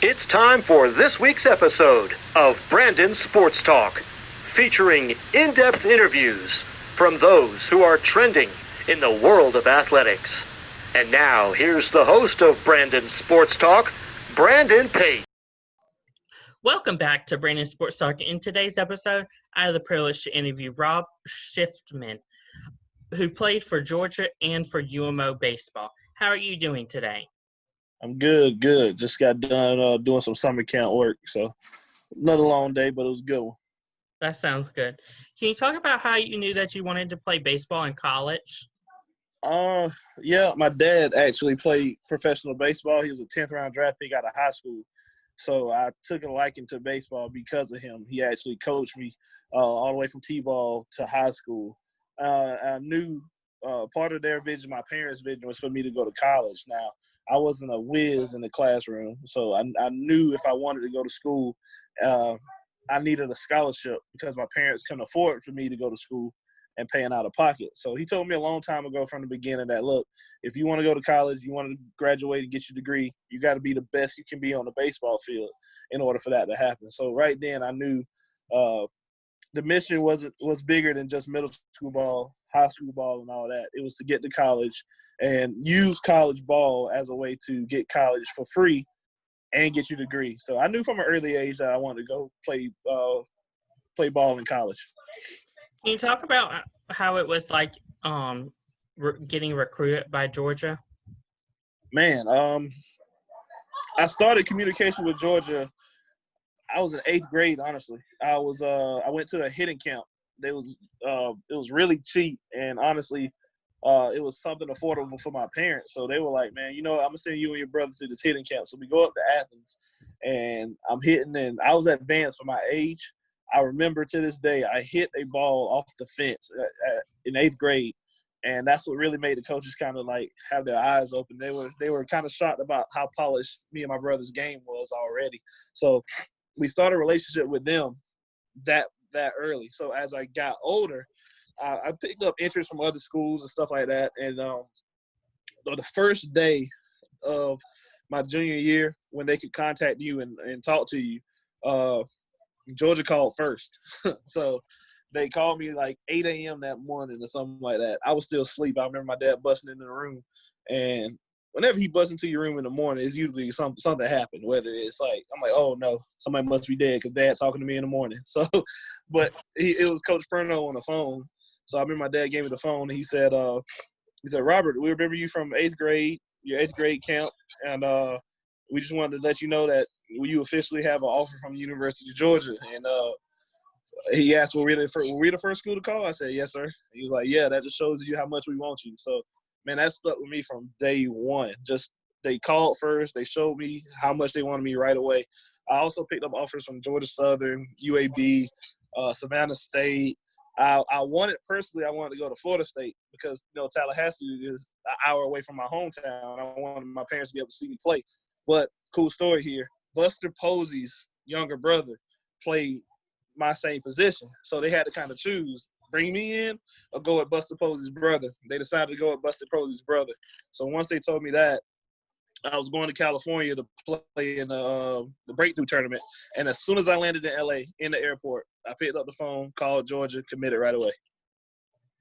It's time for this week's episode of Brandon Sports Talk, featuring in-depth interviews from those who are trending in the world of athletics. And now, here's the host of Brandon Sports Talk, Brandon Pate. Welcome back to Brandon Sports Talk. In today's episode, I have the privilege to interview Rob Shipman, who played for Georgia and for UMO baseball. How are you doing today? I'm good. Just got done doing some summer camp work, so another long day, but it was a good one. That sounds good. Can you talk about how you knew that you wanted to play baseball in college? Yeah, my dad actually played professional baseball. He was a 10th round draft pick out of high school, so I took a liking to baseball because of him. He actually coached me all the way from T-ball to high school. I knew part of their vision, my parents' vision, was for me to go to college. Now, I wasn't a whiz in the classroom, so I knew if I wanted to go to school, I needed a scholarship because my parents couldn't afford for me to go to school and paying out of pocket. So he told me a long time ago from the beginning that, look, if you want to go to college, you want to graduate and get your degree, you got to be the best you can be on the baseball field in order for that to happen. So right then I knew the mission was bigger than just middle school ball, high school ball, and all that. It was to get to college and use college ball as a way to get college for free and get your degree. So I knew from an early age that I wanted to go play ball in college. Can you talk about how it was like getting recruited by Georgia? Man, I started communication with Georgia. I was in 8th grade, honestly. I went to a hitting camp. It was really cheap, and honestly, it was something affordable for my parents. So they were like, man, I'm gonna send you and your brother to this hitting camp. So we go up to Athens, and I'm hitting, and I was advanced for my age. I remember to this day, I hit a ball off the fence in 8th grade, and that's what really made the coaches kind of like have their eyes open. They were kind of shocked about how polished me and my brother's game was already. So we started a relationship with them that early. So as I got older, I picked up interest from other schools and stuff like that. And the first day of my junior year, when they could contact you and talk to you, Georgia called first. So they called me like 8 a.m. that morning or something like that. I was still asleep. I remember my dad busting into the room. And whenever he busts into your room in the morning, it's usually something happened, whether it's like, I'm like, oh, no, somebody must be dead because Dad talking to me in the morning. So, but it was Coach Perno on the phone. So I remember my dad gave me the phone, and he said, Robert, we remember you from 8th grade, your 8th grade camp, and we just wanted to let you know that you officially have an offer from the University of Georgia. And he asked, were we the first school to call? I said, yes, sir. He was like, yeah, that just shows you how much we want you. So, man, that stuck with me from day one. Just they called first. They showed me how much they wanted me right away. I also picked up offers from Georgia Southern, UAB, Savannah State. I wanted to go to Florida State because, Tallahassee is an hour away from my hometown. I wanted my parents to be able to see me play. But cool story here. Buster Posey's younger brother played my same position. So they had to kind of choose, bring me in or go with Buster Posey's brother. They decided to go with Buster Posey's brother. So once they told me that, I was going to California to play in the Breakthrough Tournament. And as soon as I landed in L.A. in the airport, I picked up the phone, called Georgia, committed right away.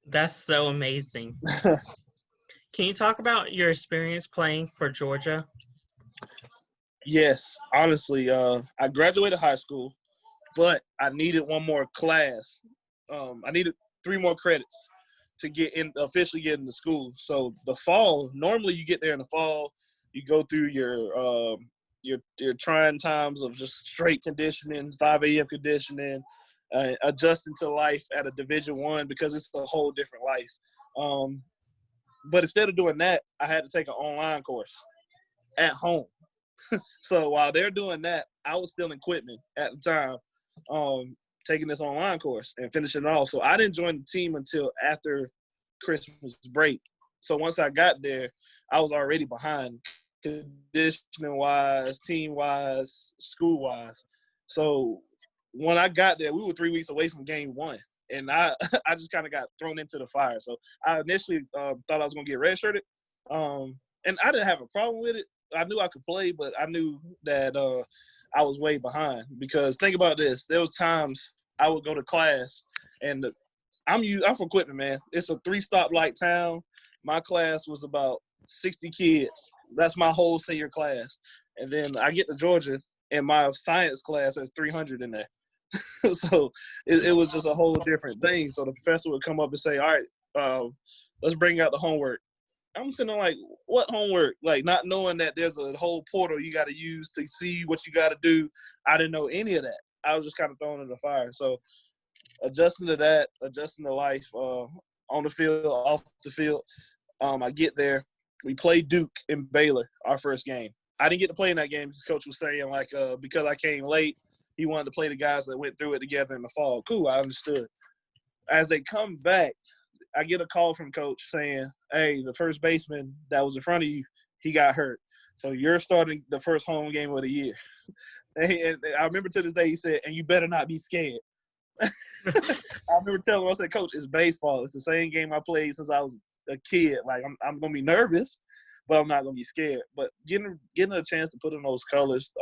That's so amazing. Can you talk about your experience playing for Georgia? Yes. Honestly, I graduated high school, but I needed one more class. I needed 3 more credits to officially get into school. So the fall, normally you get there in the fall, you go through your trying times of just straight conditioning, 5 a.m. conditioning, adjusting to life at a Division I because it's a whole different life. But instead of doing that, I had to take an online course at home. So while they're doing that, I was still in Quitman at the time, taking this online course and finishing it off. So I didn't join the team until after Christmas break. So once I got there, I was already behind conditioning-wise, team-wise, school-wise. So when I got there, we were 3 weeks away from game 1. And I just kind of got thrown into the fire. So I initially thought I was going to get redshirted. And I didn't have a problem with it. I knew I could play, but I knew that I was way behind because think about this. There was times I would go to class and I'm from Quitman, man. It's a 3-stop-light town. My class was about 60 kids. That's my whole senior class. And then I get to Georgia, and my science class has 300 in there. So it was just a whole different thing. So the professor would come up and say, all right, let's bring out the homework. I'm sitting there like, what homework? Like, not knowing that there's a whole portal you got to use to see what you got to do. I didn't know any of that. I was just kind of thrown in the fire. So adjusting to that, adjusting to life on the field, off the field. I get there. We play Duke in Baylor, our first game. I didn't get to play in that game because Coach was saying, like, because I came late, he wanted to play the guys that went through it together in the fall. Cool, I understood. As they come back, I get a call from Coach saying, hey, the first baseman that was in front of you, he got hurt. So you're starting the first home game of the year. And I remember to this day he said, and you better not be scared. I remember telling him, I said, Coach, it's baseball. It's the same game I played since I was a kid. Like, I'm going to be nervous, but I'm not going to be scared. But getting a chance to put on those colors,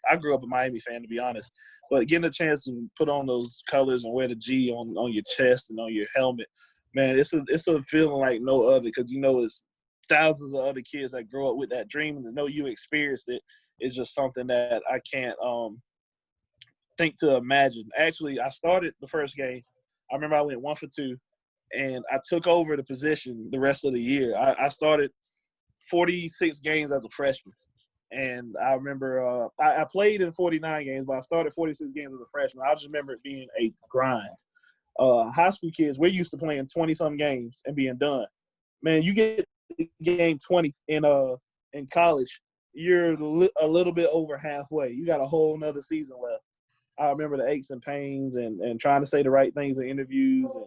I grew up a Miami fan, to be honest, but getting a chance to put on those colors and wear the G on your chest and on your helmet, man, it's a feeling like no other because, you know, it's thousands of other kids that grow up with that dream and to know you experienced it is just something that I can't think to imagine. Actually, I started the first game. I remember I went 1 for 2, and I took over the position the rest of the year. I started 46 games as a freshman, and I remember I played in 49 games, but I started 46 games as a freshman. I just remember it being a grind. High school kids, we're used to playing 20-some games and being done. Man, you get game 20 in college, you're a little bit over halfway. You got a whole nother season left. I remember the aches and pains and trying to say the right things in interviews. And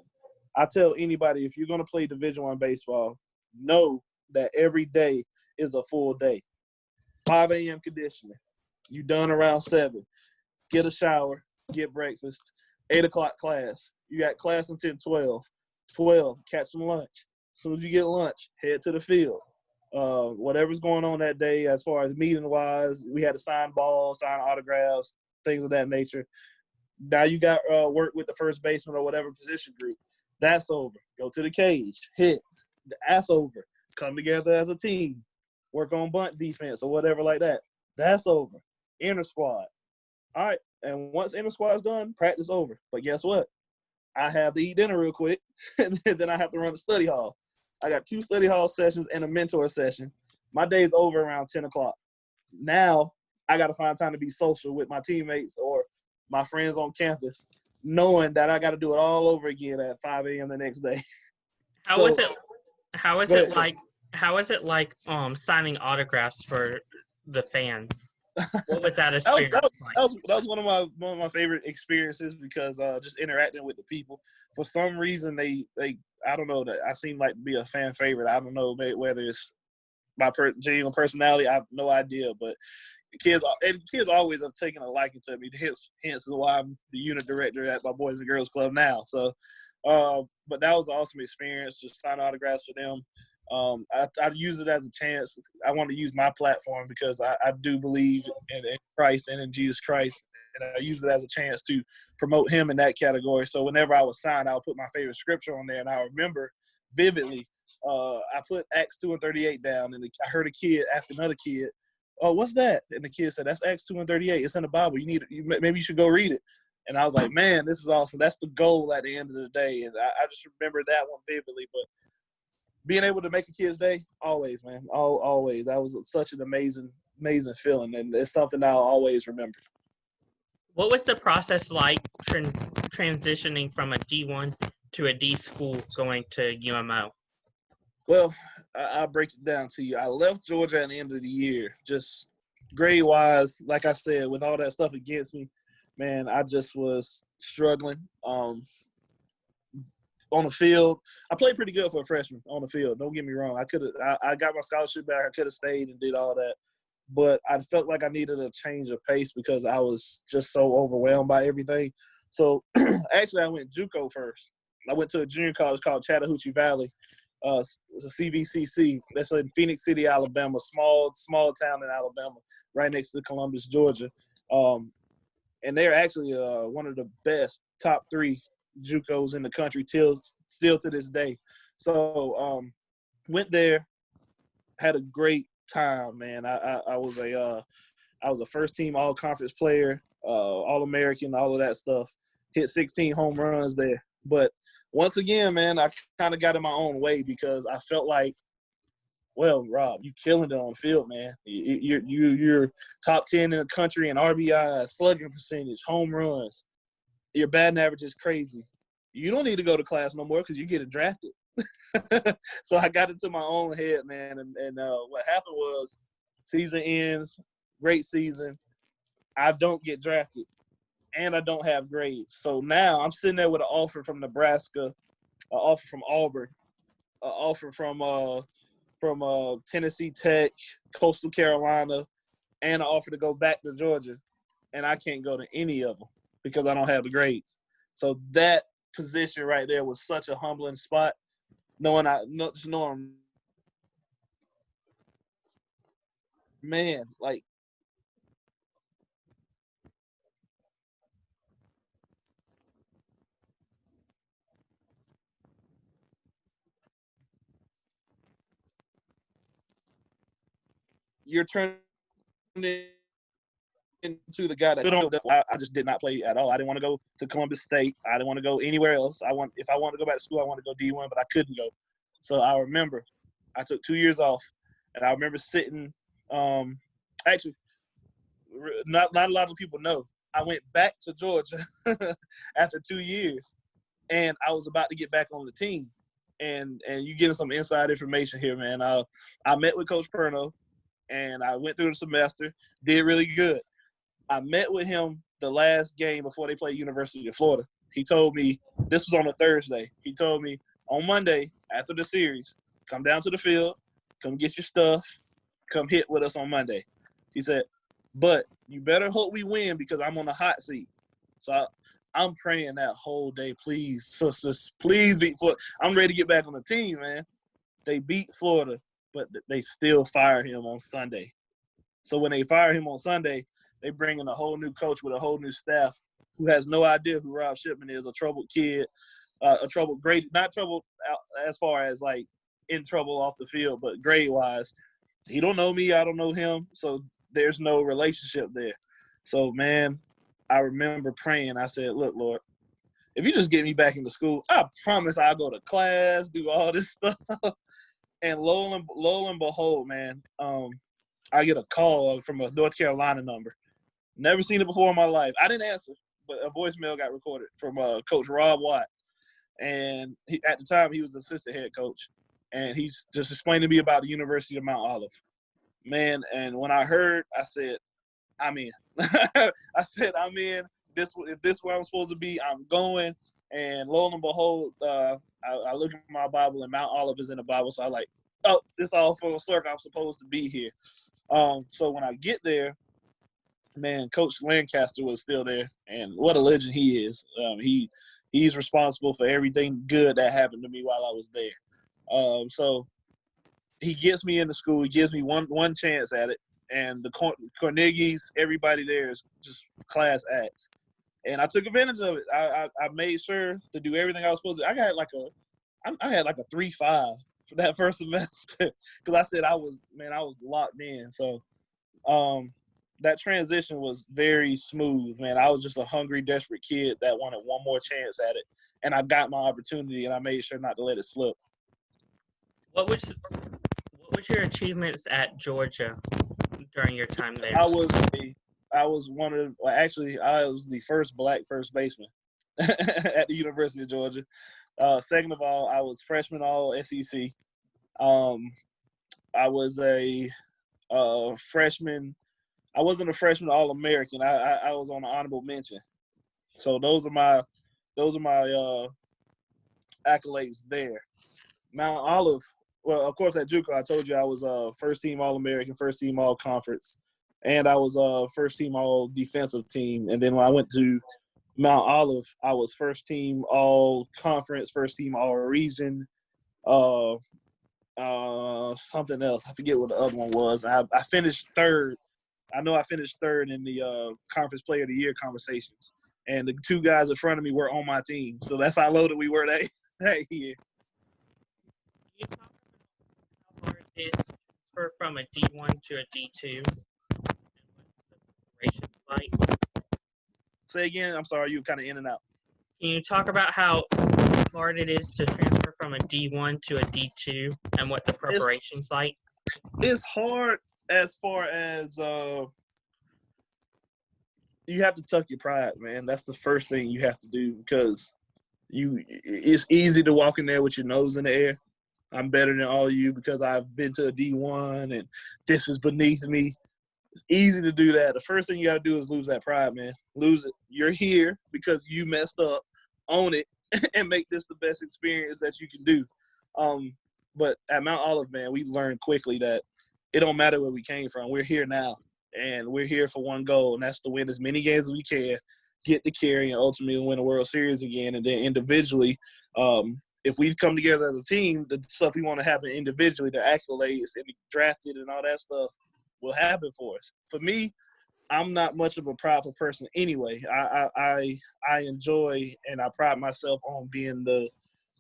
I tell anybody, if you're going to play Division I baseball, know that every day is a full day. 5 a.m. conditioning. You done around 7. Get a shower, get breakfast. 8 o'clock class. You got class until 12. 12, catch some lunch. As soon as you get lunch, head to the field. Whatever's going on that day as far as meeting-wise, we had to sign balls, sign autographs, things of that nature. Now you got work with the first baseman or whatever position group. That's over. Go to the cage, hit. That's over. Come together as a team. Work on bunt defense or whatever like that. That's over. Inter squad. All right. And once inter squad's done, practice over. But guess what? I have to eat dinner real quick, and then I have to run the study hall. I got 2 study hall sessions and a mentor session. My day's over around 10 o'clock. Now I got to find time to be social with my teammates or my friends on campus, knowing that I got to do it all over again at 5 a.m. the next day. How is it like signing autographs for the fans? What was that experience like? That was one of my favorite experiences because just interacting with the people. For some reason, they I don't know, that I seem like to be a fan favorite. I don't know whether it's my genuine personality. I have no idea, but kids always have taken a liking to me. Hence why I'm the unit director at my Boys and Girls Club now. So, but that was an awesome experience. Just sign autographs for them. I use it as a chance. I want to use my platform because I do believe in Christ and in Jesus Christ, and I use it as a chance to promote him in that category. So whenever I was signed, I would put my favorite scripture on there, and I remember vividly, I put Acts 2:38 down, and I heard a kid ask another kid, "Oh, what's that?" And the kid said, "That's Acts 2:38. It's in the Bible. Maybe you should go read it." And I was like, "Man, this is awesome. That's the goal at the end of the day." And I just remember that one vividly, but being able to make a kid's day, always, man, always. That was such an amazing feeling, and it's something I'll always remember. What was the process like transitioning from a D1 to a D school going to UMO? Well, I'll break it down to you. I left Georgia at the end of the year, just grade-wise, like I said, with all that stuff against me, man, I just was struggling. On the field, I played pretty good for a freshman on the field. Don't get me wrong. I got my scholarship back. I could have stayed and did all that. But I felt like I needed a change of pace because I was just so overwhelmed by everything. So, actually, I went JUCO first. I went to a junior college called Chattahoochee Valley. it's a CVCC. That's in Phoenix City, Alabama, small town in Alabama, right next to Columbus, Georgia. And they're actually one of the best top 3 JUCOs in the country still to this day. So went there, had a great time, man. I was a first team all conference player, all American, all of that stuff. Hit 16 home runs there. But once again, man, I kind of got in my own way because I felt like, well, Rob, you killing it on the field, man. You're top 10 in the country in RBI, slugging percentage, home runs. Your batting average is crazy. You don't need to go to class no more because you're getting drafted. So I got into my own head, man. And what happened was season ends, great season. I don't get drafted, and I don't have grades. So now I'm sitting there with an offer from Nebraska, an offer from Auburn, an offer from Tennessee Tech, Coastal Carolina, and an offer to go back to Georgia. And I can't go to any of them because I don't have the grades. So that position right there was such a humbling spot. Knowing, man, like, you're turning into the guy that I just did not play at all. I didn't want to go to Columbus State. I didn't want to go anywhere else. If I wanted to go back to school, I wanted to go D1, but I couldn't go. So I remember I took 2 years off, and I remember sitting. Actually, not a lot of people know. I went back to Georgia after 2 years, and I was about to get back on the team. And you getting some inside information here, man. I met with Coach Perno, and I went through the semester, did really good. I met with him the last game before they played University of Florida. He told me, this was on a Thursday, he told me, on Monday, after the series, come down to the field, come get your stuff, come hit with us on Monday. He said, but you better hope we win because I'm on the hot seat. So I'm praying that whole day, please, sisters, please beat Florida. I'm ready to get back on the team, man. They beat Florida, but they still fire him on Sunday. So when they fire him on Sunday, they bring in a whole new coach with a whole new staff who has no idea who Rob Shipman is, a troubled kid, not troubled as far as like in trouble off the field, but grade-wise. He don't know me, I don't know him, so there's no relationship there. So, man, I remember praying. I said, look, Lord, if you just get me back into school, I promise I'll go to class, do all this stuff. And lo and behold, man, I get a call from a North Carolina number. Never seen it before in my life. I didn't answer, but a voicemail got recorded from Coach Rob Watt. And at the time, he was assistant head coach. And he's just explaining to me about the University of Mount Olive. Man, and when I heard, I said, I'm in. I said, I'm in. If this is where I'm supposed to be, I'm going. And lo and behold, I look at my Bible, and Mount Olive is in the Bible. So I'm like, oh, it's all full circle. I'm supposed to be here. So when I get there, man, Coach Lancaster was still there, and what a legend he is. He's responsible for everything good that happened to me while I was there. So he gets me into school. He gives me one chance at it, and the Carnegie's, everybody there is just class acts. And I took advantage of it. I made sure to do everything I was supposed to. I had like a 3.5 for that first semester because I said I was locked in. So that transition was very smooth, man. I was just a hungry, desperate kid that wanted one more chance at it, and I got my opportunity, and I made sure not to let it slip. What was your achievements at Georgia during your time there? I was the first black first baseman at the University of Georgia. Second of all, I was freshman all SEC. I was a freshman. I wasn't a freshman all American. I was on an honorable mention. So those are my accolades there. Mount Olive. Well, of course, at JUCO, I told you I was first team All American, first team All Conference, and I was first team All Defensive team. And then when I went to Mount Olive, I was first team All Conference, first team All Region, something else. I forget what the other one was. I finished third. I know I finished third in the Conference Player of the Year conversations. And the two guys in front of me were on my team. So that's how loaded we were that year. Can you talk about how hard it is to transfer from a D1 to a D2? And what's the preparation like? Say again. I'm sorry. You were kind of in and out. Can you talk about how hard it is to transfer from a D1 to a D2 and what the preparation's like? It's hard as far as you have to tuck your pride, man. That's the first thing you have to do because it's easy to walk in there with your nose in the air. I'm better than all of you because I've been to a D1 and this is beneath me. It's easy to do that. The first thing you got to do is lose that pride, man. Lose it. You're here because you messed up. Own it and make this the best experience that you can do. But at Mount Olive, man, we learned quickly that it don't matter where we came from. We're here now, and we're here for one goal, and that's to win as many games as we can, get the carry, and ultimately win a World Series again. And then individually, if we come together as a team, the stuff we want to happen individually, the accolades and the drafted and all that stuff will happen for us. For me, I'm not much of a prideful person anyway. I enjoy and I pride myself on being the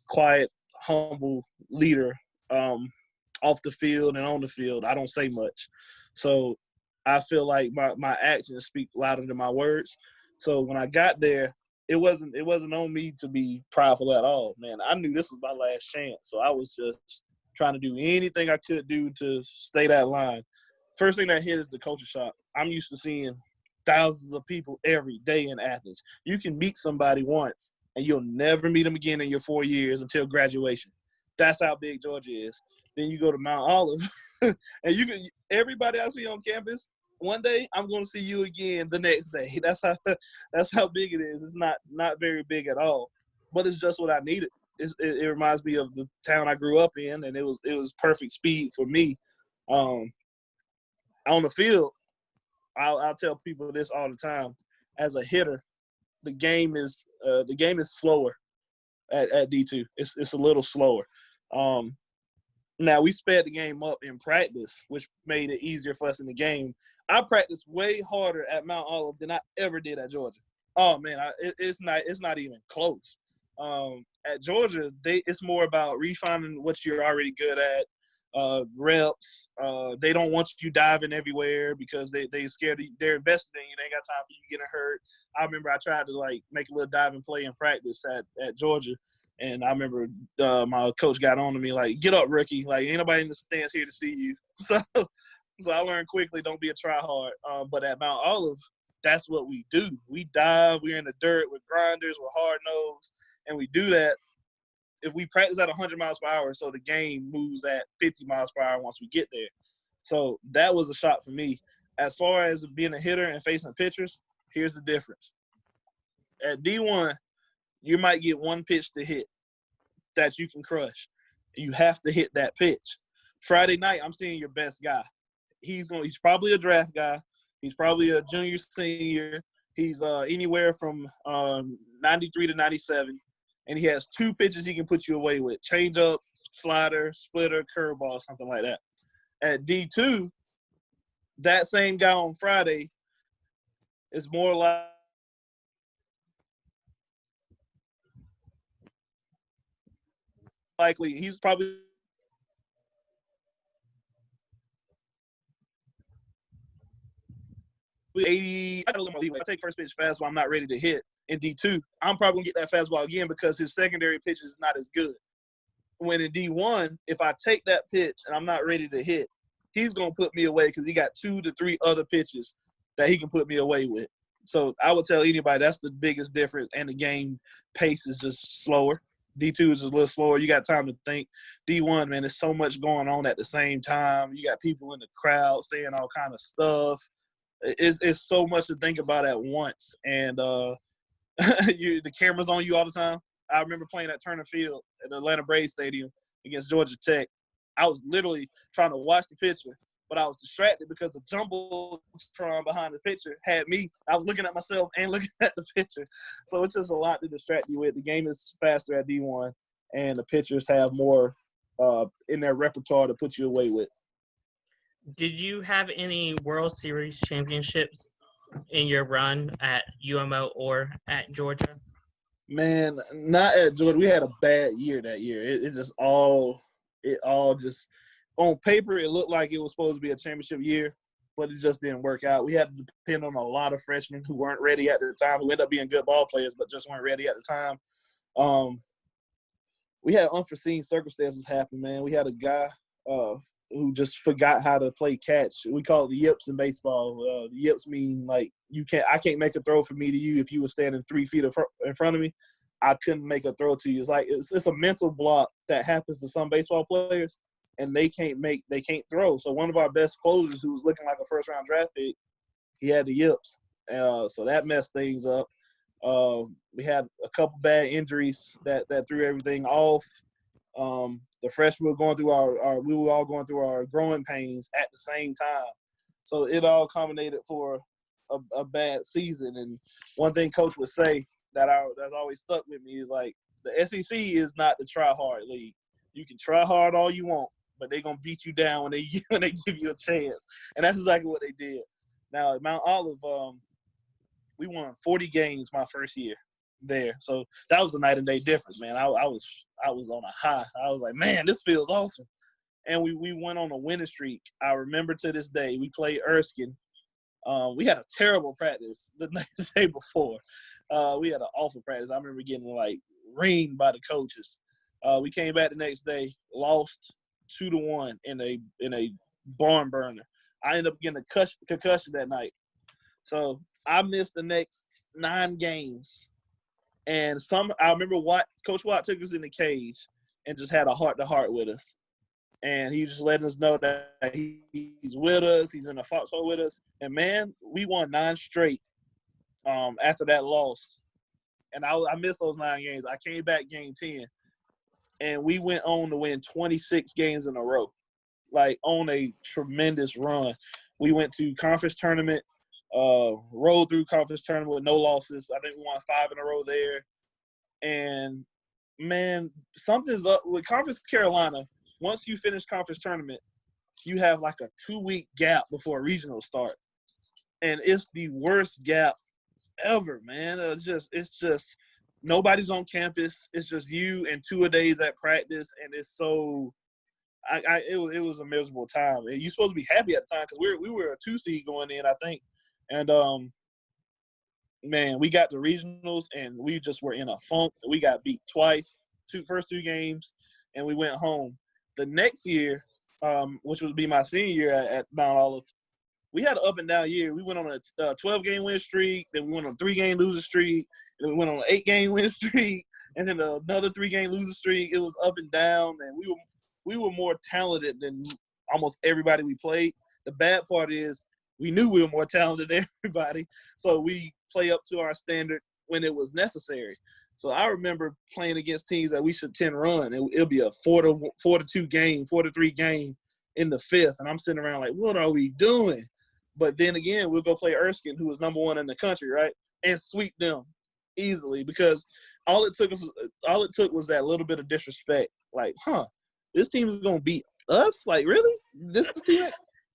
quiet, humble leader off the field and on the field. I don't say much. So I feel like my actions speak louder than my words. So when I got there, it wasn't on me to be prideful at all, man. I knew this was my last chance. So I was just trying to do anything I could do to stay that line. First thing that hit is the culture shock. I'm used to seeing thousands of people every day in Athens. You can meet somebody once, and you'll never meet them again in your 4 years until graduation. That's how big Georgia is. Then you go to Mount Olive, and everybody I see on campus, one day I'm going to see you again the next day. That's how big it is. It's not very big at all, but it's just what I needed. It reminds me of the town I grew up in, and it was perfect speed for me. On the field, I'll tell people this all the time. As a hitter, the game is slower at D2. It's a little slower. Now we sped the game up in practice, which made it easier for us in the game. I practiced way harder at Mount Olive than I ever did at Georgia. Oh man, it's not even close. At Georgia, it's more about refining what you're already good at. Reps. They don't want you diving everywhere because they scared they're invested in you. They ain't got time for you getting hurt. I remember I tried to make a little diving play in practice at Georgia, and I remember my coach got on to me like, "Get up, rookie! Like ain't nobody in the stands here to see you." So I learned quickly, don't be a tryhard. But at Mount Olive, that's what we do. We dive. We're in the dirt. We're grinders. We're hard nosed, and we do that. If we practice at 100 miles per hour, so the game moves at 50 miles per hour once we get there. So that was a shot for me. As far as being a hitter and facing pitchers, here's the difference. At D1, you might get one pitch to hit that you can crush. You have to hit that pitch. Friday night, I'm seeing your best guy. He's probably a draft guy. He's probably a junior, senior. He's anywhere from 93 to 97. And he has two pitches he can put you away with: changeup, slider, splitter, curveball, something like that. At D2, that same guy on Friday is more likely he's probably 80. I gotta let my leeway. I take first pitch fastball I'm not ready to hit in D2. I'm probably gonna get that fastball again because his secondary pitch is not as good. When in D1, if I take that pitch and I'm not ready to hit, he's gonna put me away because he got 2 to 3 other pitches that he can put me away with. So I would tell anybody that's the biggest difference, and the game pace is just slower. D2 is just a little slower. You got time to think. D1, man, there's so much going on at the same time. You got people in the crowd saying all kind of stuff. It's so much to think about at once. And the camera's on you all the time. I remember playing at Turner Field at the Atlanta Braves Stadium against Georgia Tech. I was literally trying to watch the pitcher, but I was distracted because the jumbotron behind the pitcher had me. I was looking at myself and looking at the pitcher. So it's just a lot to distract you with. The game is faster at D1, and the pitchers have more in their repertoire to put you away with. Did you have any World Series championships in your run at UMO or at Georgia? Man, not at Georgia. We had a bad year that year. It all just on paper it looked like it was supposed to be a championship year, but it just didn't work out. We had to depend on a lot of freshmen who weren't ready at the time, who ended up being good ball players, but just weren't ready at the time. We had unforeseen circumstances happen, man. We had a guy who just forgot how to play catch. We call it the yips in baseball. The yips mean like I can't make a throw from me to you if you were standing 3 feet in front of me. I couldn't make a throw to you. It's like it's a mental block that happens to some baseball players, and they can't throw. So one of our best closers, who was looking like a first round draft pick, he had the yips. So that messed things up. We had a couple bad injuries that threw everything off. The freshmen were going through we were all going through our growing pains at the same time. So it all culminated for a bad season. And one thing Coach would say that's always stuck with me is like, the SEC is not the try hard league. You can try hard all you want, but they're gonna beat you down when they give you a chance. And that's exactly what they did. Now at Mount Olive, we won 40 games my first year there. So that was a night and day difference, man. I was on a high. I was like, man, this feels awesome. And we went on a winning streak. I remember to this day, we played Erskine. We had a terrible practice the day before. We had an awful practice. I remember getting like reamed by the coaches. We came back the next day, lost 2-1 in a barn burner. I ended up getting a concussion that night. So I missed the next 9 games. And I remember Coach Watt took us in the cage and just had a heart-to-heart with us. And he just letting us know that he's with us. He's in the foxhole with us. And, man, we won 9 straight after that loss. And I missed those 9 games. I came back game 10. And we went on to win 26 games in a row, like on a tremendous run. We went to conference tournament, rolled through conference tournament with no losses. I think we won 5 in a row there. And, man, something's up with Conference Carolina. Once you finish conference tournament, you have like a 2-week gap before regional start. And it's the worst gap ever, man. It's just nobody's on campus. It's just you and 2 days at practice. And it's so it was a miserable time. And you're supposed to be happy at the time because we were a 2 seed going in, I think. And, man, we got to regionals and we just were in a funk. We got beat twice, first 2 games, and we went home. The next year, which would be my senior year at Mount Olive, we had an up-and-down year. We went on a 12-game win streak. Then we went on a 3-game losing streak. Then we went on an 8-game win streak. And then another 3-game losing streak. It was up and down, and we were more talented than almost everybody we played. The bad part is we knew we were more talented than everybody, so we play up to our standard when it was necessary. So I remember playing against teams that we should 10-run. It'll be a 4-2 game, 4-3 game in the 5th, and I'm sitting around like, what are we doing? But then again, we'll go play Erskine, who was number 1 in the country, right, and sweep them easily because all it took was that little bit of disrespect. Like, this team is gonna beat us? Like, really? This is the team?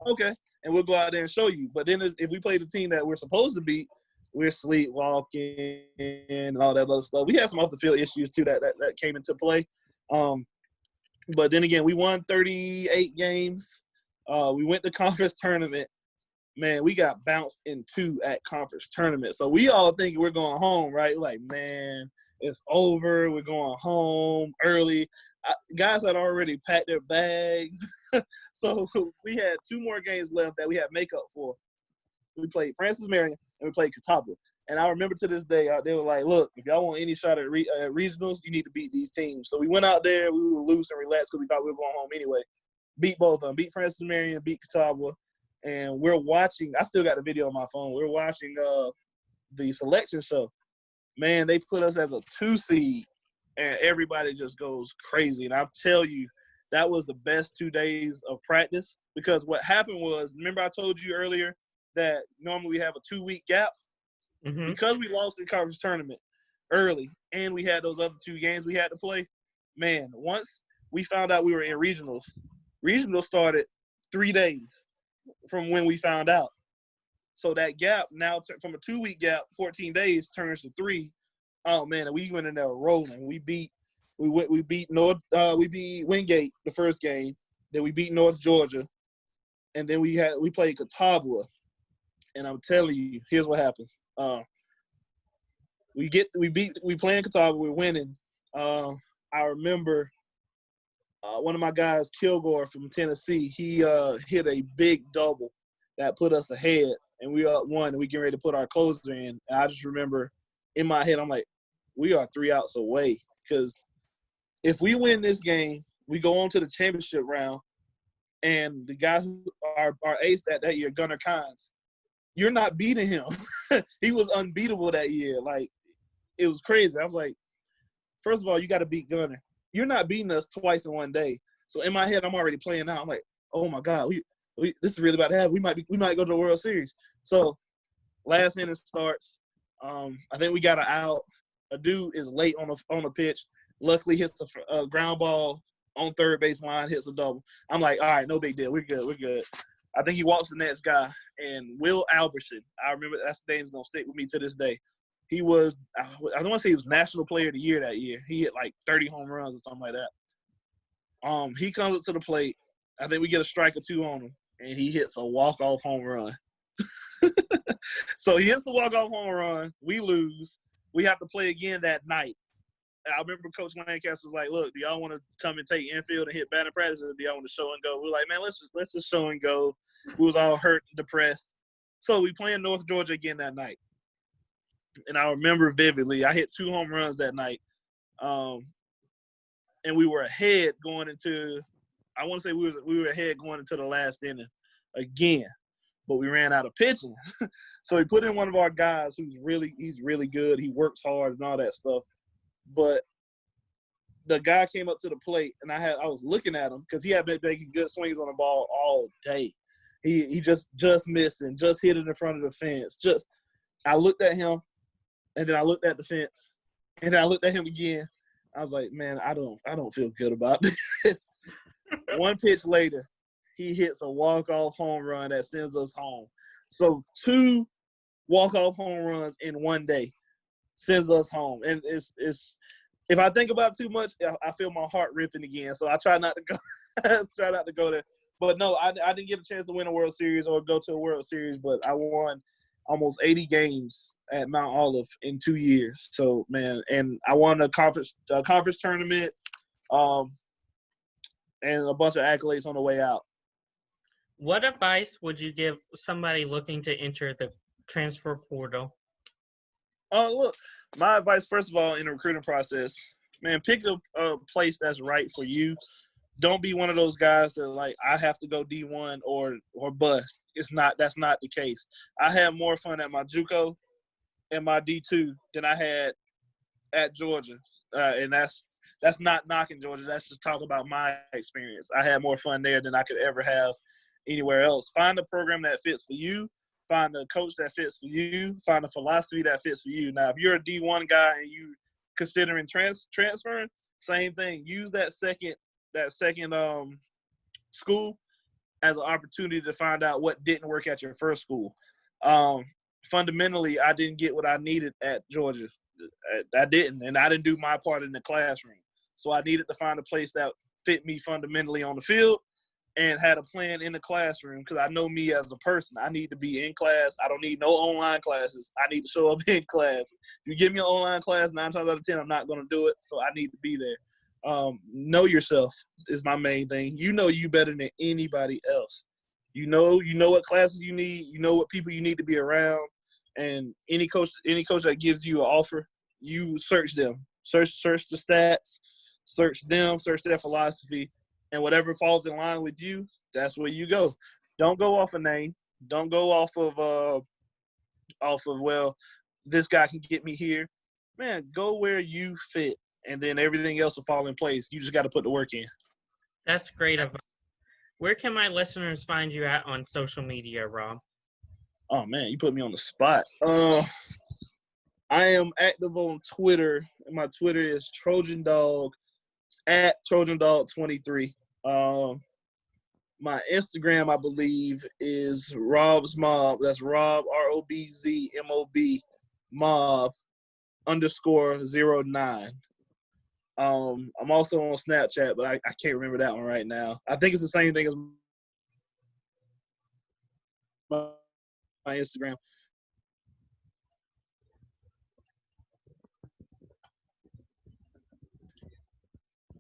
Okay, and we'll go out there and show you. But then if we play the team that we're supposed to beat, we're sleepwalking and all that other stuff. We had some off-the-field issues, too, that came into play. But then again, we won 38 games. We went to conference tournament. Man, we got bounced in 2 at conference tournament. So we all think we're going home, right? Like, man, it's over. We're going home early. Guys had already packed their bags. So we had 2 more games left that we had makeup for. We played Francis Marion and we played Catawba. And I remember to this day, they were like, look, if y'all want any shot at regionals, you need to beat these teams. So we went out there. We were loose and relaxed because we thought we were going home anyway. Beat both of them. Beat Francis Marion, beat Catawba. And we're watching – I still got the video on my phone. We're watching the selection show. Man, they put us as a 2 seed, and everybody just goes crazy. And I'll tell you, that was the best 2 days of practice because what happened was – remember I told you earlier – that normally we have a 2-week gap because we lost the conference tournament early and we had those other 2 games we had to play. Man, once we found out we were in regionals. Regionals started 3 days from when we found out. So that gap now from a 2-week gap, 14 days turns to 3. Oh man, and we went in there rolling. We beat Wingate the first game. Then we beat North Georgia, and then we played Catawba. And I'm telling you, here's what happens. We playing Catawba. We're winning. I remember one of my guys, Kilgore from Tennessee. He hit a big double that put us ahead, and we up 1, and we get ready to put our closer in. And I just remember in my head, I'm like, we are 3 outs away, because if we win this game, we go on to the championship round, and the guy who our ace that year, Gunnar Kynes, you're not beating him. He was unbeatable that year. Like, it was crazy. I was like, first of all, you got to beat Gunnar. You're not beating us twice in one day. So in my head, I'm already playing out. I'm like, oh my God, we this is really about to happen. We might go to the World Series. So last inning starts. I think we got an out. A dude is late on the pitch. Luckily hits a ground ball on third base line, hits a double. I'm like, all right, no big deal. We're good. I think he walks the next guy, and Will Albertson. I remember that's the name that's gonna stick with me to this day. He was, I don't want to say he was National Player of the Year that year. He hit like 30 home runs or something like that. He comes up to the plate. I think we get a strike or 2 on him, and he hits a walk-off home run. So he hits the walk-off home run. We lose. We have to play again that night. I remember Coach Lancaster was like, look, do y'all want to come and take infield and hit batting practice, or do y'all want to show and go? We were like, man, let's just show and go. We was all hurt and depressed. So we playing North Georgia again that night. And I remember vividly, I hit 2 home runs that night. And we were ahead going into, I want to say we were ahead going into the last inning again. But we ran out of pitching. So we put in one of our guys he's really good. He works hard and all that stuff. But the guy came up to the plate, and I was looking at him because he had been making good swings on the ball all day. He just missing, just hit it in front of the fence. I looked at him, and then I looked at the fence, and then I looked at him again. I was like, man, I don't feel good about this. One pitch later, he hits a walk-off home run that sends us home. So 2 walk-off home runs in one day sends us home. And it's if I think about it too much, I feel my heart ripping again. So I try not to go there. But no, I didn't get a chance to win a World Series or go to a World Series, but I won almost 80 games at Mount Olive in 2 years. So, man, and I won a conference tournament and a bunch of accolades on the way out. What advice would you give somebody looking to enter the transfer portal? Look, my advice, first of all, in the recruiting process, man, pick a place that's right for you. Don't be one of those guys that like, I have to go D1 or bust. That's not the case. I had more fun at my JUCO and my D2 than I had at Georgia. And that's not knocking Georgia. That's just talking about my experience. I had more fun there than I could ever have anywhere else. Find a program that fits for you. Find a coach that fits for you. Find a philosophy that fits for you. Now, if you're a D1 guy and you considering transferring, same thing. Use that second school as an opportunity to find out what didn't work at your first school. Fundamentally, I didn't get what I needed at Georgia. I didn't, and I didn't do my part in the classroom. So I needed to find a place that fit me fundamentally on the field and had a plan in the classroom, because I know me as a person. I need to be in class. I don't need no online classes. I need to show up in class. If you give me an online class, 9 times out of 10, I'm not going to do it, so I need to be there. Know yourself is my main thing. You know you better than anybody else. You know what classes you need. You know what people you need to be around. And any coach that gives you an offer, you search them. Search the stats. Search them. Search their philosophy. And whatever falls in line with you, that's where you go. Don't go off a name. Don't go off of well, this guy can get me here. Man, go where you fit, and then everything else will fall in place. You just got to put the work in. That's great advice. Where can my listeners find you at on social media, Rob? Oh, man, you put me on the spot. I am active on Twitter. My Twitter is Trojan Dog at Trojan Dog 23. My Instagram, I believe, is Rob's Mob. That's Rob ROBZMOB Mob _09. I'm also on Snapchat, but I can't remember that one right now. I think it's the same thing as my Instagram.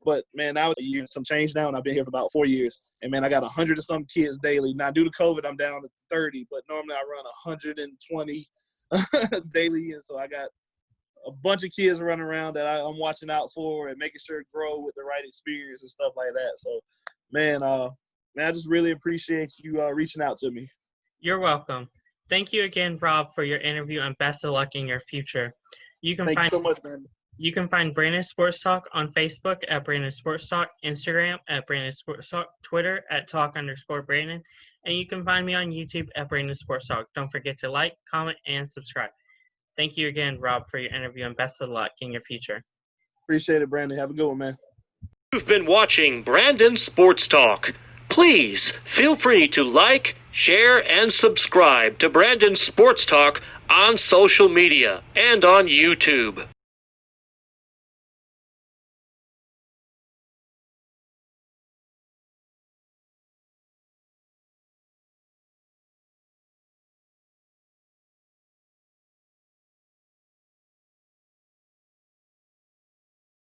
But, man, now some change now, and I've been here for about 4 years. And, man, I got 100 and some kids daily. Now, due to COVID, I'm down to 30, but normally I run 120 daily. And so I got a bunch of kids running around that I'm watching out for and making sure it grow with the right experience and stuff like that. So, man, I just really appreciate you reaching out to me. You're welcome. Thank you again, Rob, for your interview, and best of luck in your future. Thank you so much, man. You can find Brandon Sports Talk on Facebook at Brandon Sports Talk, Instagram at Brandon Sports Talk, Twitter at @talk_Brandon, and you can find me on YouTube at Brandon Sports Talk. Don't forget to like, comment, and subscribe. Thank you again, Rob, for your interview, and best of luck in your future. Appreciate it, Brandon. Have a good one, man. You've been watching Brandon Sports Talk. Please feel free to like, share, and subscribe to Brandon Sports Talk on social media and on YouTube.